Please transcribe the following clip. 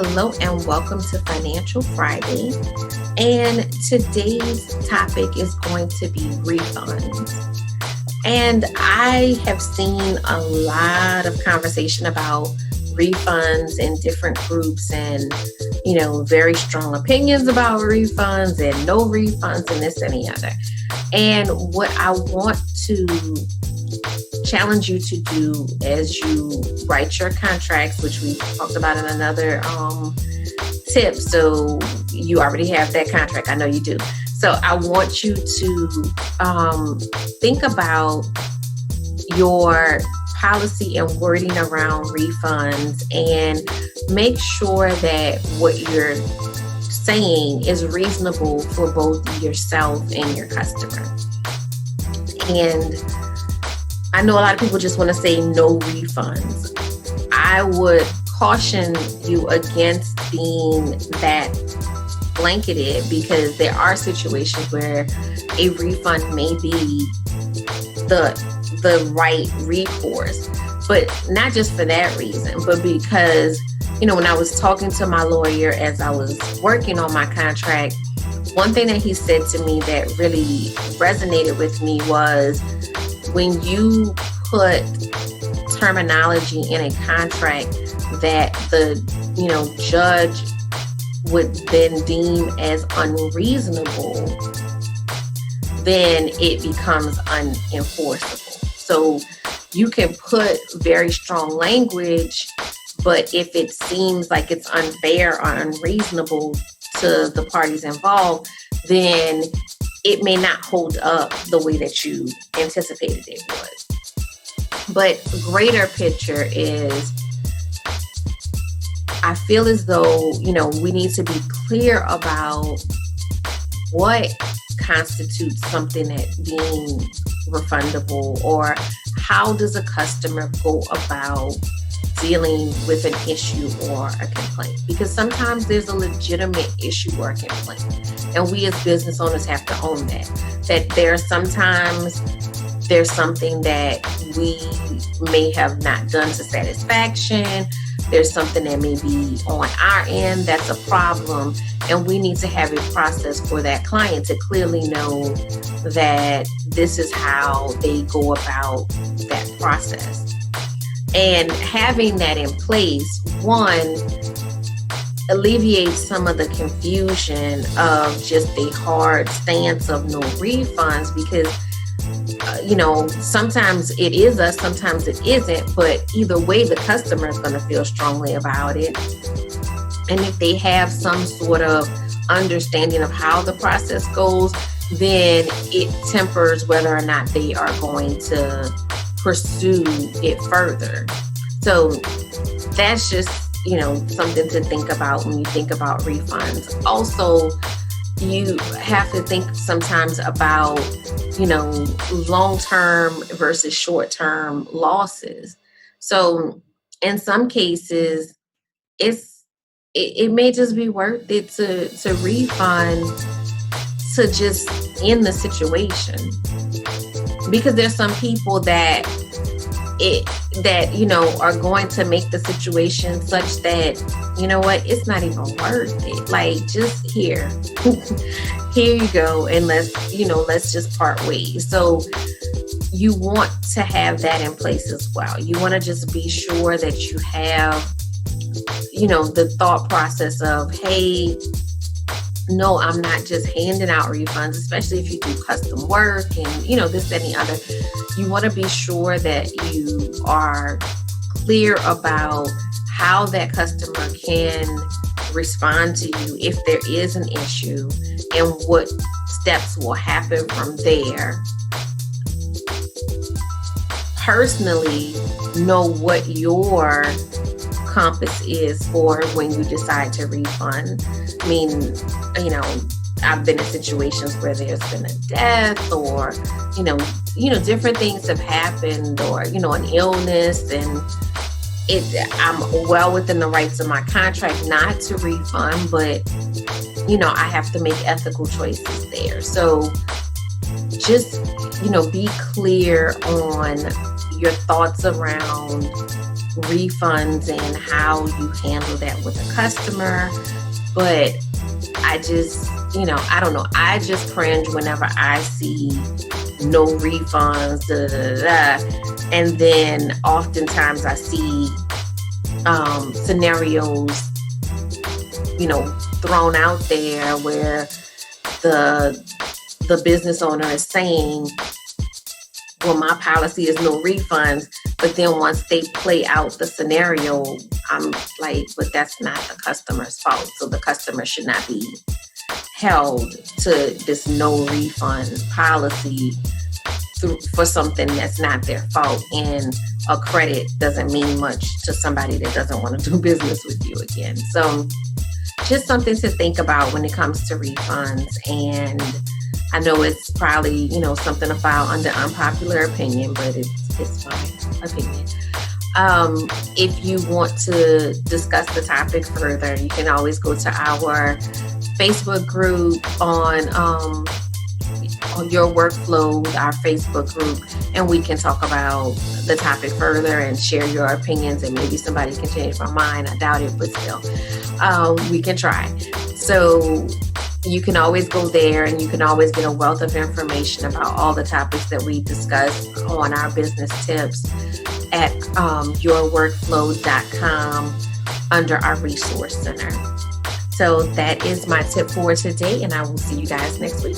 Hello and welcome to Financial Friday. And today's topic is going to be refunds. And I have seen a lot of conversation about refunds in different groups and, very strong opinions about refunds and no refunds and this and the other. And what I want to challenge you to do as you write your contracts, which we talked about in another tip. So you already have that contract. I know you do. So I want you to think about your policy and wording around refunds and make sure that what you're saying is reasonable for both yourself and your customer. And I know a lot of people just want to say no refunds. I would caution you against being that blanketed because there are situations where a refund may be the right recourse, but not just for that reason, but because, when I was talking to my lawyer as I was working on my contract, one thing that he said to me that really resonated with me was, when you put terminology in a contract that the judge would then deem as unreasonable, then it becomes unenforceable. So you can put very strong language, but if it seems like it's unfair or unreasonable to the parties involved, then it may not hold up the way that you anticipated it would. But greater picture is, I feel as though, we need to be clear about what constitutes something that being refundable, or how does a customer go about dealing with an issue or a complaint, because sometimes there's a legitimate issue or a complaint, and we as business owners have to own that there's something that we may have not done to satisfaction. There's something that may be on our end that's a problem, and we need to have a process for that client to clearly know that this is how they go about that process. And having that in place, one, alleviates some of the confusion of just a hard stance of no refunds, because sometimes it is us, sometimes it isn't, but either way, the customer is going to feel strongly about it. And if they have some sort of understanding of how the process goes, then it tempers whether or not they are going to pursue it further. So that's just, something to think about when you think about refunds. Also, you have to think sometimes about, long-term versus short-term losses. So in some cases, it may just be worth it to refund to just end the situation. Because there's some people that are going to make the situation such that, it's not even worth it. Like, just here you go, and let's just part ways. So you want to have that in place as well. You want to just be sure that you have, the thought process of, hey, no, I'm not just handing out refunds, especially if you do custom work and, this, that, and the other. You want to be sure that you are clear about how that customer can respond to you if there is an issue, and what steps will happen from there. Personally, know what your compass is for when you decide to refund. I mean, I've been in situations where there's been a death, or, different things have happened, or, an illness, and I'm well within the rights of my contract not to refund, but, I have to make ethical choices there. So just, be clear on your thoughts around refunds and how you handle that with a customer. But I just, I don't know. I just cringe whenever I see no refunds, and then oftentimes I see scenarios, thrown out there where the business owner is saying, well, my policy is no refunds. But then once they play out the scenario, I'm like, but that's not the customer's fault. So the customer should not be held to this no refund policy for something that's not their fault. And a credit doesn't mean much to somebody that doesn't want to do business with you again. So just something to think about when it comes to refunds. And I know it's probably, something to file under unpopular opinion, but it's my opinion. If you want to discuss the topic further, you can always go to our Facebook group on Your Workflow, our Facebook group, and we can talk about the topic further and share your opinions, and maybe somebody can change my mind. I doubt it, but still, we can try. So you can always go there, and you can always get a wealth of information about all the topics that we discuss on our business tips at yourworkflow.com under our resource center. So that is my tip for today, and I will see you guys next week.